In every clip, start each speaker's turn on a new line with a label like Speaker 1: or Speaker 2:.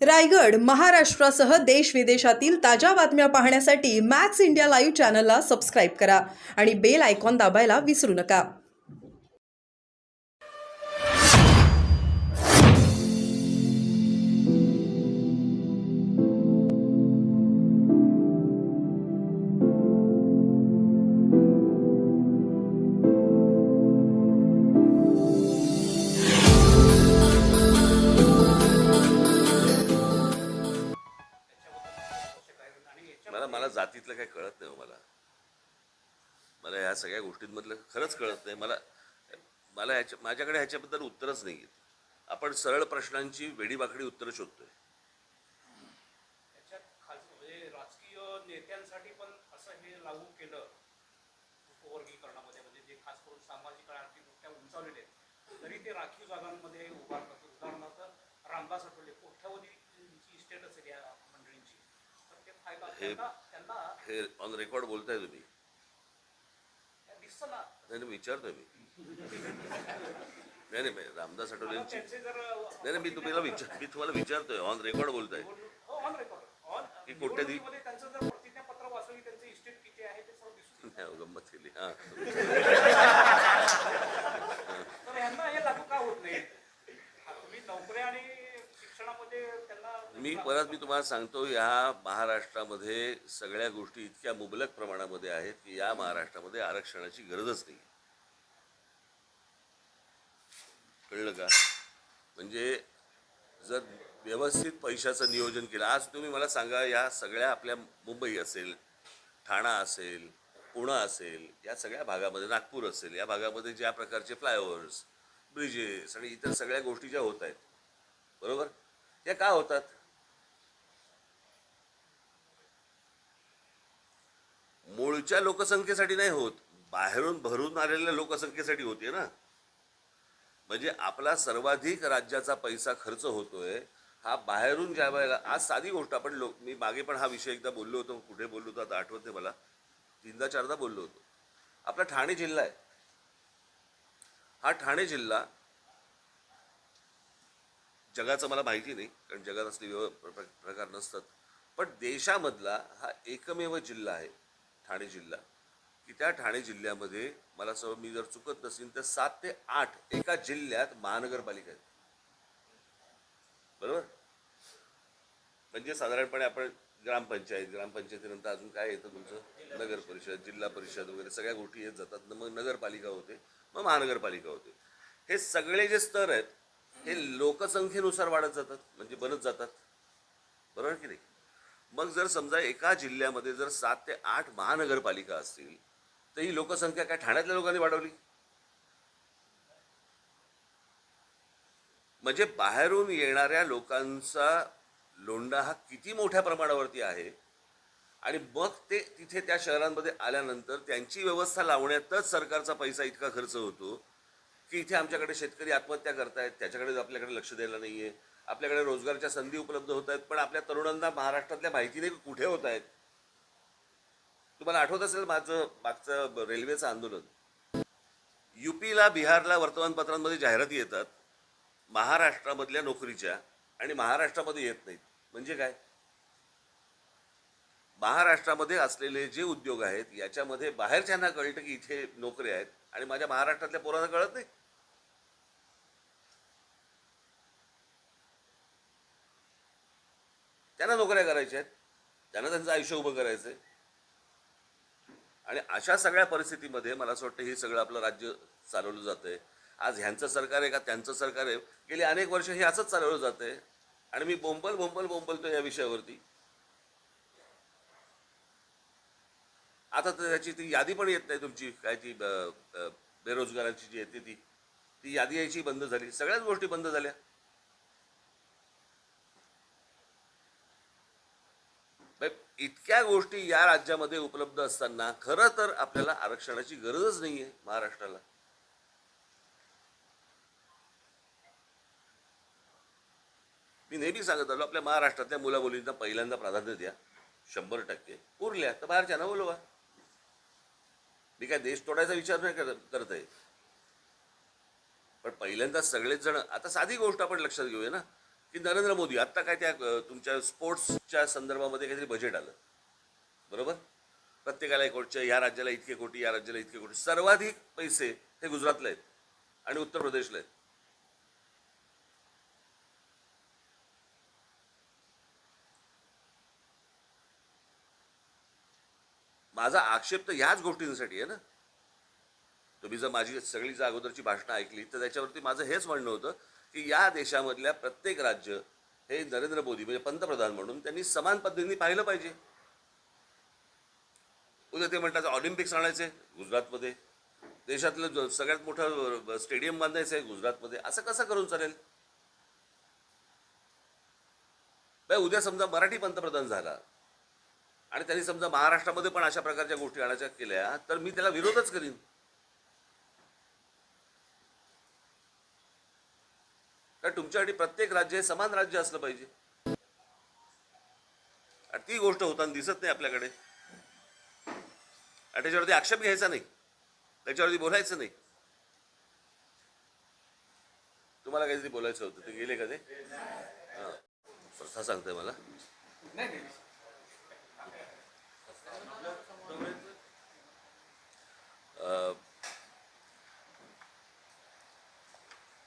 Speaker 1: रायगड महाराष्ट्रासह देश विदेशातील ताज्या बातम्या पाहण्यासाठी मॅक्स इंडिया लाईव्ह चॅनलला सबस्क्राईब करा आणि बेल आयकॉन दाबायला विसरू नका.
Speaker 2: मला जातीतलं काही कळत नाही. मला ह्या सगळ्या गोष्टींमधलं खरंच कळत नाही. मला माझ्याकडे ह्याच्याबद्दल उत्तरच नाही आहेत. आपण सरळ प्रश्नांची वेडीवाकडी उत्तरं शोधतोय.
Speaker 3: म्हणजे राजकीय नेत्यांसाठी पण असं हे लागू केलं उपवर्गीकरणामध्ये, म्हणजे जे खास करून सामाजिक आणि आर्थिक दृष्ट्या उंचावलेले तरी ते राखीव जागांमध्ये उभारतात. उदाहरणार्थ रामदास आठवले कोट्यावधीची इस्टेट असेल या मंडळींची, तर ते फायदा त्यांना
Speaker 2: हे ऑन रेकॉर्ड बोलताय तुम्ही?
Speaker 3: दिसतं ना.
Speaker 2: नाही, विचारतोय मी. नाही रामदास आठवलेंची नाही, मी तुम्हाला विचारतोय. ऑन रेकॉर्ड बोलताय
Speaker 3: ऑन रेकॉर्ड
Speaker 2: की कोट्याधी
Speaker 3: त्यांचं जर प्रतिज्ञापत्र वाचली त्यांची इस्टेट किती आहे ते सर्व दिसून
Speaker 2: गंमत केली. हा,
Speaker 3: तर यांना हे लागू का होत नाही? तुम्ही नोकऱ्या आणि शिक्षणामध्ये त्यांना
Speaker 2: मी तुम्हाला सांगतो, या महाराष्ट्रामध्ये सगळ्या गोष्टी इतक्या मुबलक प्रमाणामध्ये आहेत की या महाराष्ट्रामध्ये आरक्षणाची गरजच नाही. कळलं का? म्हणजे जर व्यवस्थित पैशाचं नियोजन केलं, आज तुम्ही मला सांगा, या सगळ्या आपल्या मुंबई असेल, ठाणा असेल, पुणे असेल, या सगळ्या भागामध्ये, नागपूर असेल, या भागामध्ये ज्या प्रकारचे फ्लायओव्हर्स, ब्रिजेस आणि इतर सगळ्या गोष्टी ज्या होत आहेत, बरोबर, त्या का होतात? मूळच्या लोकसंख्येसाठी नाही होत, बाहेरून भरून आलेल्या लोकसंख्येसाठी होते ना. म्हणजे आपला सर्वाधिक राज्याचा पैसा खर्च होतोय हा बाहेरून ज्या वेळेला. आज साधी गोष्ट, आपण मी मागे पण हा विषय एकदा बोललो होतो, कुठे बोललो होतो आता आठवत नाही मला, 3दा-4दा बोललो होतो. आपला ठाणे जिल्हा आहे. हा ठाणे जिल्हा जगाचं मला माहिती नाही, कारण जगात असले प्रकार नसतात, पण देशामधला हा एकमेव जिल्हा आहे ठाणे जिल्हा, की त्या ठाणे जिल्ह्यामध्ये मला मी जर चुकत नसेल तर 7 ते 8 एका जिल्ह्यात महानगरपालिका आहेत. बरोबर? म्हणजे साधारणपणे आपण ग्रामपंचायतीनंतर अजून काय येतं तुमचं? नगर परिषद, जिल्हा परिषद वगैरे सगळ्या गोष्टी येत जातात. मग नगरपालिका होते, मग महानगरपालिका होते. हे सगळे जे स्तर आहेत हे लोकसंख्येनुसार वाढत जातात, म्हणजे बनत जातात. बरोबर की नाही? मग जर समजा एका जिल्ह्यामध्ये जर 7 ते 8 महानगरपालिका असतील तर ही लोकसंख्या काय ठाण्यातल्या लोकांनी वाढवली? म्हणजे बाहेरून येणाऱ्या लोकांचा लोंढा हा किती मोठ्या प्रमाणावरती आहे. आणि मग ते तिथे त्या शहरांमध्ये आल्यानंतर त्यांची व्यवस्था लावण्यातच सरकारचा पैसा इतका खर्च होतो की इथे आमच्याकडे शेतकरी आत्महत्या करतायत, त्याच्याकडे आपल्याकडे लक्ष द्यायला नाहीये. आपल्याकडे रोजगारच्या संधी उपलब्ध होत आहेत, पण आपल्या तरुणांना महाराष्ट्रातल्या माहिती नाही कुठे होत आहेत. तुम्हाला आठवत असेल माझं मागचं रेल्वेचं आंदोलन, युपीला, बिहारला वर्तमानपत्रांमध्ये जाहिराती येतात महाराष्ट्रामधल्या नोकरीच्या, आणि महाराष्ट्रामध्ये येत नाहीत. म्हणजे काय? महाराष्ट्रामध्ये असलेले जे उद्योग आहेत याच्यामध्ये बाहेरच्यांना कळतं की इथे नोकऱ्या आहेत, आणि माझ्या महाराष्ट्रातल्या पोरांना कळत नाही. त्यांना नोकऱ्या करायच्या आहेत, त्यांना त्यांचं आयुष्य उभं करायचं आहे. आणि अशा सगळ्या परिस्थितीमध्ये मला असं वाटतं हे सगळं आपलं राज्य चालवलं जातं आहे. आज ह्यांचं सरकार आहे का त्यांचं सरकार आहे, गेली अनेक वर्ष हे असंच चालवलं जातं आहे. आणि मी बोंबलतो या विषयावरती. आता तर त्याची ती यादी पण येत नाही तुमची, काय ती बेरोजगारांची जी येते ती यादी यायची बंद झाली. सगळ्याच गोष्टी बंद झाल्या. इतक्या गोष्टी या राज्यामध्ये उपलब्ध असताना खरं तर आपल्याला आरक्षणाची गरजच नाहीये महाराष्ट्राला. मी नेहमी सांगत आलो, आपल्या महाराष्ट्रातल्या मुलामुलींना पहिल्यांदा प्राधान्य द्या, 100%. उरल्या तर बाहेरच्यांना बोलवा. मी काय देश तोडायचा विचार नाही करत आहे, पण पहिल्यांदा सगळेच जण. आता साधी गोष्ट आपण लक्षात घेऊया ना, की नरेंद्र मोदी आत्ता काय त्या तुमच्या स्पोर्ट्सच्या संदर्भामध्ये काहीतरी बजेट आलं, बरोबर? प्रत्येकाला 1 कोटी, या राज्याला इतके कोटी, या राज्याला इतके कोटी. सर्वाधिक पैसे हे गुजरातला आहेत आणि उत्तर प्रदेशला आहेत. माझा आक्षेप तर ह्याच गोष्टींसाठी आहे ना. तुम्ही जर माझी सगळी जर अगोदरची भाषणं ऐकली तर त्याच्यावरती माझं हेच म्हणणं होतं की या देशामधल्या प्रत्येक राज्य हे नरेंद्र मोदी म्हणजे पंतप्रधान म्हणून त्यांनी समान पद्धतीने पाहिलं पाहिजे. उद्या ते म्हणतात ऑलिम्पिक्स आणायचे गुजरातमध्ये, देशातलं सगळ्यात मोठं स्टेडियम बांधायचं आहे गुजरातमध्ये. असं कसं करून चालेल? उद्या समजा मराठी पंतप्रधान झाला आणि त्यांनी समजा महाराष्ट्रामध्ये पण अशा प्रकारच्या गोष्टी आणायच्या केल्या तर मी त्याला विरोधच करीन. कारण तुमच्यासाठी प्रत्येक राज्य हे समान राज्य असलं पाहिजे आणि ती गोष्ट होताना दिसत नाही आपल्याकडे. आणि त्याच्यावरती आक्षेप घ्यायचा नाही, त्याच्यावरती बोलायचं नाही. तुम्हाला काहीतरी बोलायचं होतं, ते गेले का ते? हां, प्रथा सांगते मला.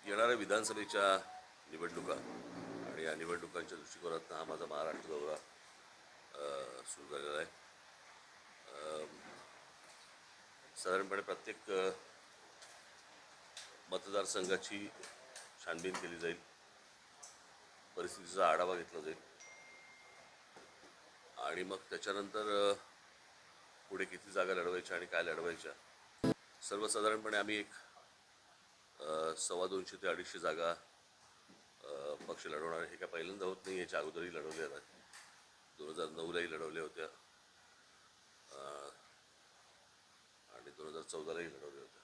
Speaker 2: येणाऱ्या विधानसभेच्या निवडणुका आणि या निवडणुकांच्या दृष्टिकोनातून हा माझा महाराष्ट्र दौरा सुरू झालेला आहे. साधारणपणे प्रत्येक मतदारसंघाची छानबीन केली जाईल, परिस्थितीचा आढावा घेतला जाईल आणि मग त्याच्यानंतर पुढे किती जागा लढवायच्या आणि काय लढवायच्या. सर्वसाधारणपणे आम्ही एक 250 ते 250 जागा पक्ष लढवणार. हे काय पहिल्यांदा होत नाही, याच्या अगोदरही लढवल्या आहेत. 2009लाही लढवल्या होत्या आणि 2014लाही लढवल्या होत्या.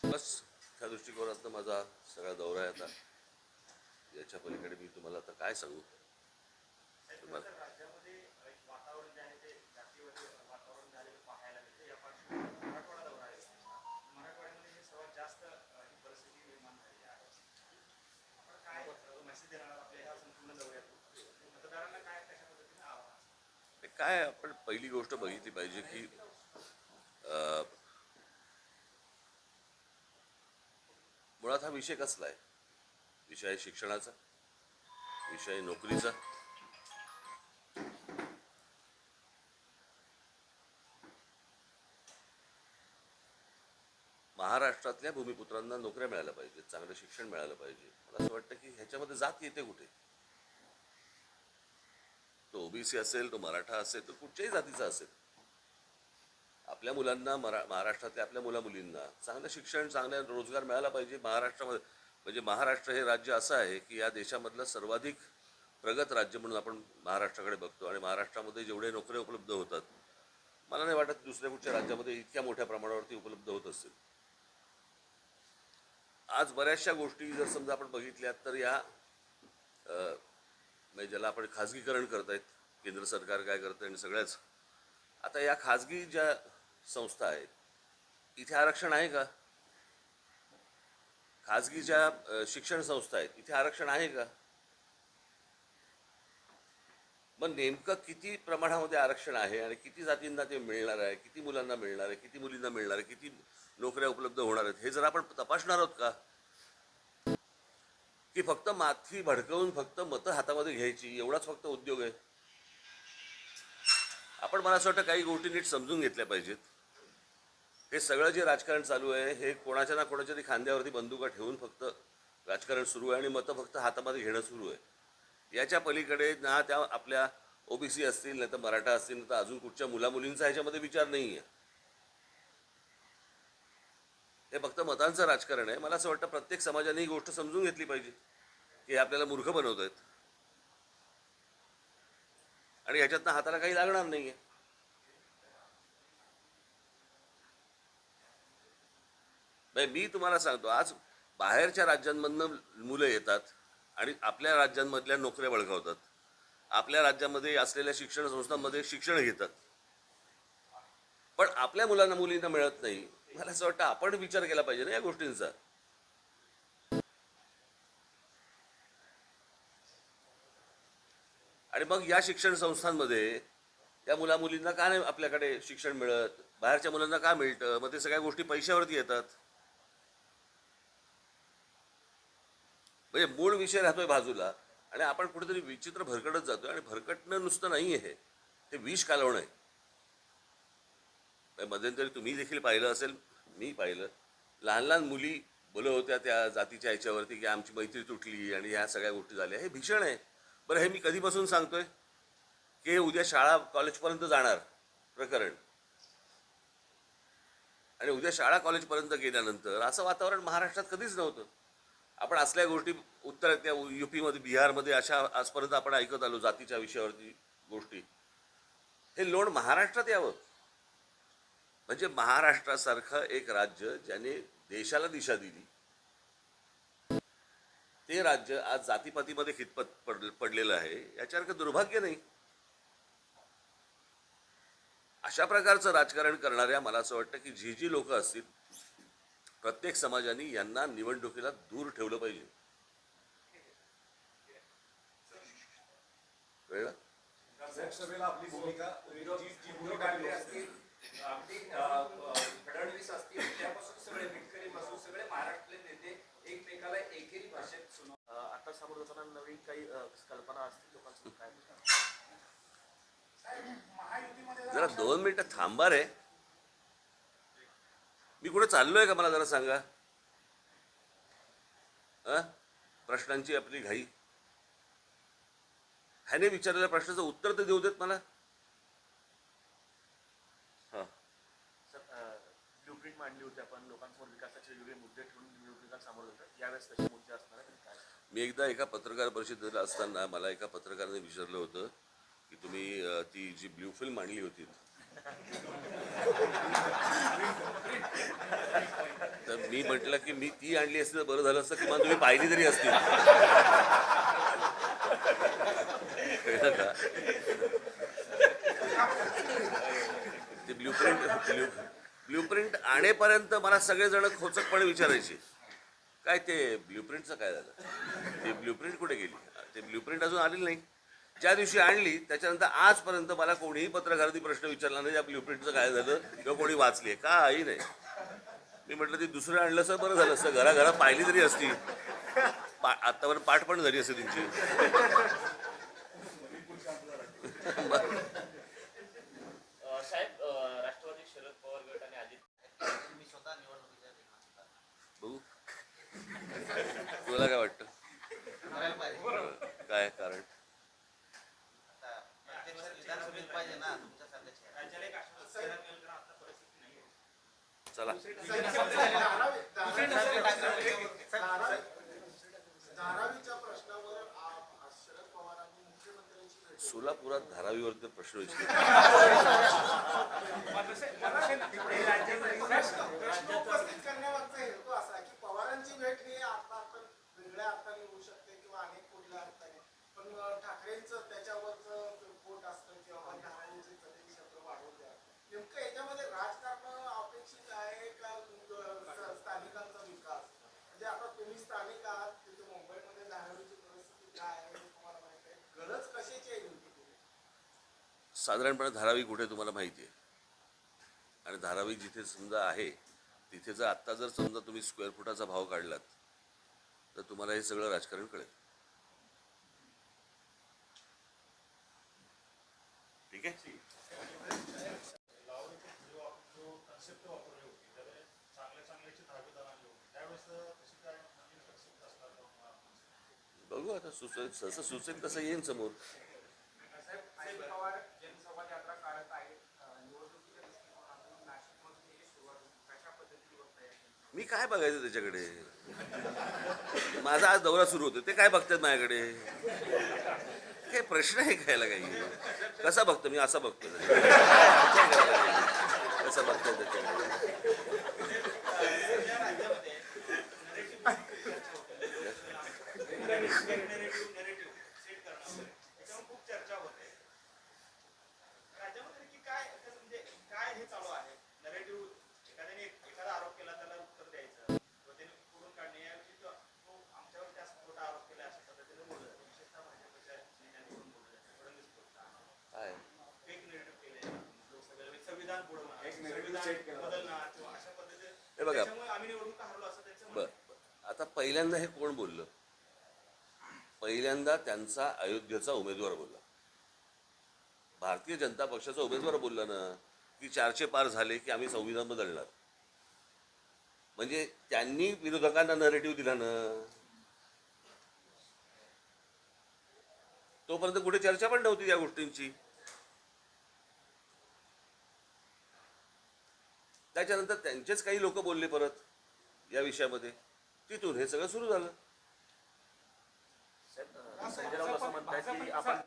Speaker 2: बस त्या दृष्टिकोनातनं माझा सगळा दौरा आहे. आता याच्या पलीकडे मी तुम्हाला आता काय सांगू. तुम्हाला काय आपण पहिली गोष्ट बघितली पाहिजे की मुळात हा विषय कसला आहे. विषय आहे शिक्षणाचा, विषय आहे नोकरीचा, महाराष्ट्रातल्या भूमिपुत्रांना नोकऱ्या मिळाल्या पाहिजेत, चांगलं शिक्षण मिळालं पाहिजे. मला असं वाटतं की ह्याच्यामध्ये जात येते कुठे. तो ओबीसी असेल, तो मराठा असेल, तो कुठच्याही जातीचा असेल, आपल्या मुलांना महाराष्ट्रातल्या आपल्या मुलामुलींना चांगलं शिक्षण, चांगला रोजगार मिळाला पाहिजे. महाराष्ट्रामध्ये म्हणजे महाराष्ट्र हे राज्य असं आहे की या देशामधलं सर्वाधिक प्रगत राज्य म्हणून आपण महाराष्ट्राकडे बघतो आणि महाराष्ट्रामध्ये जेवढे नोकऱ्या उपलब्ध होतात मला नाही वाटत दुसऱ्या कुठच्या राज्यामध्ये इतक्या मोठ्या प्रमाणावरती उपलब्ध होत असतील. आज बऱ्याचशा गोष्टी जर समजा आपण बघितल्यात तर या म्हणजे ज्याला आपण खाजगीकरण करतायत, केंद्र सरकार काय करतं आणि सगळ्याच, आता या खाजगी ज्या संस्था आहेत इथे आरक्षण आहे का? खाजगी ज्या शिक्षण संस्था आहेत इथे आरक्षण आहे का? मग नेमकं किती प्रमाणामध्ये आरक्षण आहे आणि किती जातींना ते मिळणार आहे, किती मुलांना मिळणार आहे, किती मुलींना मिळणार आहे, किती नोकऱ्या उपलब्ध होणार आहेत, हे जर आपण तपासणार आहोत का? की फक्त माथी भडकवून फक्त मतं हातामध्ये घ्यायची एवढाच फक्त उद्योग आहे? आपण मला असं वाटतं काही गोष्टी नीट समजून घेतल्या पाहिजेत. हे सगळं जे राजकारण चालू आहे हे कोणाच्या ना कोणाच्या तरी खांद्यावरती बंदुका ठेवून फक्त राजकारण सुरू आहे आणि मतं फक्त हातामध्ये घेणं सुरू आहे. याच्या पलीकडे ना त्या आपल्या ओबीसी असतील, नाही तर मराठा असतील, नाही तर अजून कुठच्या मुलामुलींचा ह्याच्यामध्ये विचार नाही आहे. हे फक्त मतांचं राजकारण आहे. मला असं वाटतं प्रत्येक समाजाने ही गोष्ट समजून घेतली पाहिजे की आपल्याला मूर्ख बनवत आहेत आणि ह्याच्यातनं हाताला काही लागणार नाही आहे. मी तुम्हाला सांगतो, आज बाहेरच्या राज्यांमधनं मुलं येतात आणि आपल्या राज्यांमधल्या नोकऱ्या बळकावतात, आपल्या राज्यामध्ये असलेल्या शिक्षण संस्थांमध्ये शिक्षण घेतात पण आपल्या मुलांना मुलींना मिळत नाही. मला असं वाटतं आपण विचार केला पाहिजे ना या गोष्टींचा. आणि मग या शिक्षण संस्थांमध्ये त्या मुलींना का नाही आपल्याकडे शिक्षण मिळत, बाहेरच्या मुलांना का मिळतं? मग ते सगळ्या गोष्टी पैशावरती येतात. म्हणजे मूळ विषय राहतोय बाजूला आणि आपण कुठेतरी विचित्र भरकटत जातोय. आणि भरकटणं नुसतं नाही आहे, हे विष कालवणं आहे. मध्यंतरी तुम्ही देखील पाहिलं असेल, मी पाहिलं, लहान लहान मुली बोलत होत्या त्या जातीच्या ह्याच्यावरती की आमची मैत्री तुटली आणि ह्या सगळ्या गोष्टी झाल्या. हे भीषण आहे. बरं, हे मी कधीपासून सांगतोय की हे उद्या शाळा कॉलेजपर्यंत जाणार प्रकरण. आणि उद्या शाळा कॉलेजपर्यंत गेल्यानंतर असं वातावरण महाराष्ट्रात कधीच नव्हतं. आपण असल्या गोष्टी उत्तर त्या युपीमध्ये, बिहारमध्ये अशा आजपर्यंत आपण ऐकत आलो जातीच्या विषयावरती गोष्टी. हे लोण महाराष्ट्रात यावं. म्हणजे महाराष्ट्रासारखं एक राज्य ज्याने देशाला दिशा दिली, ते राज्य आज जातीपातीमध्ये खितपत पडलेलं आहे. याच्यासारखं दुर्भाग्य नाही. अशा प्रकारचं राजकारण करणाऱ्या, मला असं वाटतं की जी लोक असतील, प्रत्येक समाजाने यांना निवडणुकीला दूर ठेवलं पाहिजे. कळलं?
Speaker 4: लोकसभेला आपली भूमिका जी भूमिका असतील, अगदी फडणवीस असतील त्यापासून सगळे मिटकरी बसून सगळे महाराष्ट्रातले नेते एकमेकाला एकेरी भाषेत सुनाव.
Speaker 5: आता समोर जाताना नवीन काही कल्पना असतील लोकांसमोर काय
Speaker 2: जरा 2 मिनिटं थांबा रे. मी कुठे चाललोय का मला जरा सांगा. प्रश्नांची आपली घाई. ह्याने विचारलेल्या प्रश्नाचं उत्तर तर देऊ देत मला.
Speaker 5: ब्लूप्रिंट मांडली होती आपण, लोकांसमोर विकासाचे वेगवेगळे मुद्दे ठेवून निवडणुकीला सामोरं जातात. यावेळेस कसे मुद्दे असणार आहेत काय?
Speaker 2: मी एकदा एका पत्रकार परिषदेला असताना मला एका पत्रकाराने विचारलं होतं की तुम्ही ती जी ब्ल्यू फिल्म आणली होती तर मी म्हटलं की मी ती आणली असती तर बरं झालं असतं, किंवा तुम्ही पाहिली तरी असती. कळलं का? ते ब्ल्यूप्रिंट आणेपर्यंत मला सगळेजण खोचकपणे विचारायचे काय ते ब्ल्यूप्रिंटचं काय झालं, ते ब्ल्यूप्रिंट कुठे गेली. ते ब्ल्यूप्रिंट अजून आलेली नाही. ज्या दिवशी आणली त्याच्यानंतर आजपर्यंत मला कोणीही पत्रकारांनी प्रश्न विचारला नाही या ब्ल्यूप्रिंटचं काय झालं किंवा कोणी वाचली काही नाही. मी म्हटलं ते दुसरं आणलं असं बरं झालं असतं, घराघरात पाहिली तरी असती, आतावर पाठ पण झाली असते तुमची.
Speaker 5: साहेब, राष्ट्रवादी शरद पवार गट आणि अजित तुम्ही स्वतः निवडणुकीच्या
Speaker 2: बघू तुला काय वाटतं काय कारण चला सोलापुरात धारावीवरती प्रश्न विचारले.
Speaker 6: पवारांची भेट ही आता आपण वेगळ्या अर्थाने होऊ शकते किंवा अनेक कुठल्या अर्थाने, पण ठाकरेंचं त्याच्यावरचं पोट असतं किंवा धारावीचे क्षेत्र वाढवून द्या. नेमकं याच्यामध्ये राजकारण अपेक्षित आहे का स्थानिकांचा विकास? म्हणजे आता तुम्ही स्थानिक आहात, तिथे मुंबईमध्ये धारावीची परिस्थिती काय आहे तुम्हाला माहिती आहे, गरज कशाची आहे नेमकी?
Speaker 2: साधारणपणे धारावी कुठे तुम्हाला माहिती आहे. आणि धारावी जिथे समजा आहे तिथे जर आत्ता जर समजा तुम्ही स्क्वेअर फुटाचा भाव काढलात तर तुम्हाला हे सगळं राजकारण कळेल. ठीक आहे. बघू आता जसं सुचेल तसं येईन समोर. मी काय बघायचं त्याच्याकडे. माझा आज दौरा सुरू होतो, ते काय बघतात माझ्याकडे. काय प्रश्न आहे खायला काही. कसा बघतो मी, असा बघतो. कसा बघतो त्याच्याकडे.
Speaker 4: खूप चर्चा होते राज्यामध्ये की काय म्हणजे काय हे चालू आहे. नेगेटिव्ह सेट केला होता.
Speaker 3: बदलणार किंवा अशा पद्धतीने
Speaker 2: हे बघा.
Speaker 3: त्याच्यामुळे आम्ही निवडणुका हरलो असं त्यांचं म्हणणं आहे.
Speaker 2: आता पहिल्यांदा हे कोण बोललं? पहिल्यांदा त्यांचा अयोध्येचा उमेदवार बोलला. भारतीय जनता पक्षाचा उमेदवार बोलला ना की 400 पार झाले की आम्ही संविधान बदलणार. म्हणजे त्यांनी विरोधकांना नरेटिव्ह दिला ना. तोपर्यंत कुठे चर्चा पण नव्हती या गोष्टींची. त्याच्यानंतर त्यांचेच काही लोक बोलले परत या विषयामध्ये. तिथून हे सगळं सुरू झालं.
Speaker 5: साहेब, संजय राऊत असं म्हणतात की आपण